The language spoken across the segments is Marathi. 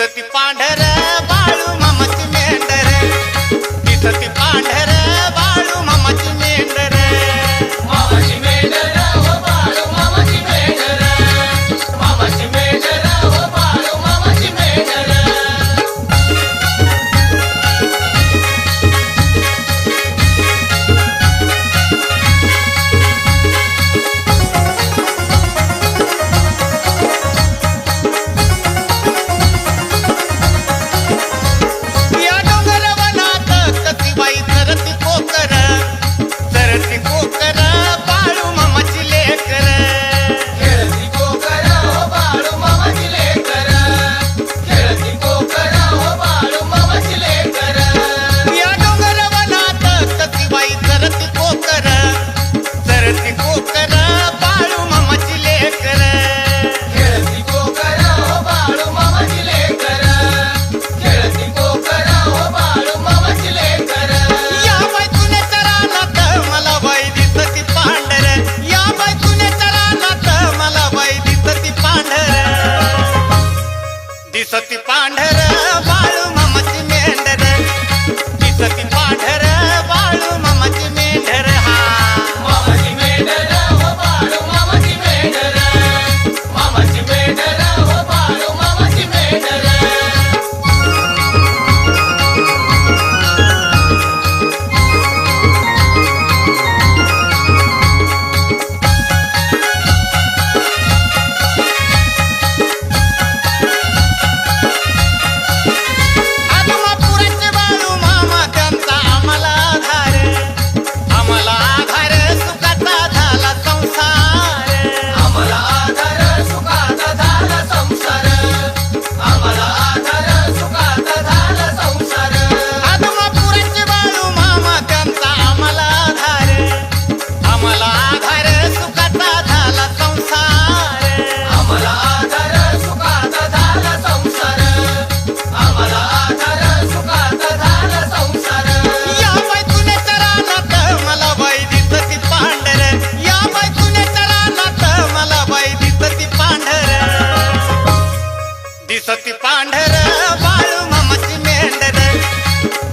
दिसती पांढर बाळू मामाची मेंढर, दिसती पांढर बाळू मामाची मेंढर, मामाची मेंढर हो बाळू मामाची मेंढर, मामाची मेंढर हो बाळू मामाची मेंढर. या डोंगर वनात कशी बाई सरती कोकर, सरती कोकर बाळू मामाची लेकर, खेळती कोकर हो बाळू मामाची लेकर, खेळती कोकर हो बाळू मामाची लेकर. या डोंगर वनात कशी बाई सरती कोकर, सरती कोकर बाळू मामाची लेकर, खेळती कोकर हो बाळू मामाची लेकर, खेळती कोकर हो बाळू मामाची लेकर. या बाई तुझ्या रानात मला बाई दिसती पांढर, या बाई तुझ्या रानात मला बाई दिसती पांढर, दिसती पांढर बाळू मामाची मेंढर, दिसती पांढर बाळू मामाची मेंढर. हा मामाची मेंढर हो बाळू मामाची मेंढर, मामाची मेंढर हो बाळू मामाची मेंढर. आदमापुराचे बाळू मामा त्यांचा आम्हाला आधार, आम्हाला आधार सुखाचा झाला संसार, आम्हाला आधार सुखाचा झाला संसार, आम्हाला आधार सुखाचा झाला संसार. आदमापुराचे बाळू मामा त्यांचा आम्हाला आधार, आम्हाला आधार सुखाचा झाला संसार, आम्हाला आधार सुखाचा झाला संसार, आम्हाला आधार सुखाचा झाला संसार. या बाई तुझ्या रानात मला बाई दिसती पांढर, या बाई तुझ्या रानात मला बाई दिसती पांढर, दिसती पांढर बाळू मामाची मेंढर,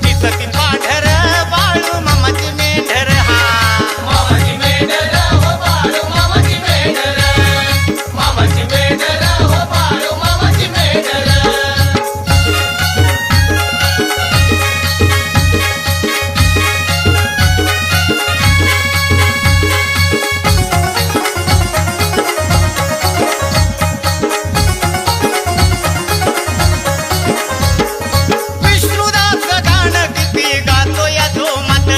दिसती पांढर बाळू मामाची मेंढर. हा मामाची मेंढर हो बाळू मामाची मेंढर, मामाची मेंढर हो बाळू मामाची मेंढर. विष्णुदास गाण किती गातो या झोमात,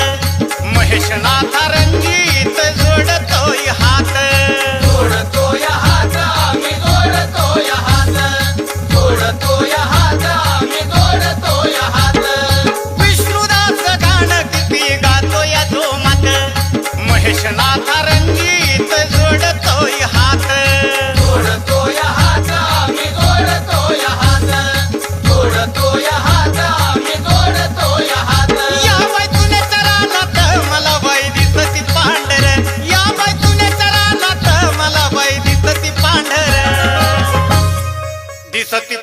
महेशनाथ रंगीत जोडतोय हात, जोडतोय हात आम्ही जोडतोय हात, जोडतोय हात आम्ही जोडतोय हात. विष्णुदास गाण किती गातो या झोमात, महेशनाथ रंगीत जोडतोय हात, जोडतोय हात आम्ही जोडतोय हात, जोडतोय हात आम्ही जोडतोय हात. या बाई तुझ्या रानात मला बाई दिसती पांढर, या बाई तुझ्या रानात मला बाई दिसती पांढर, दिसती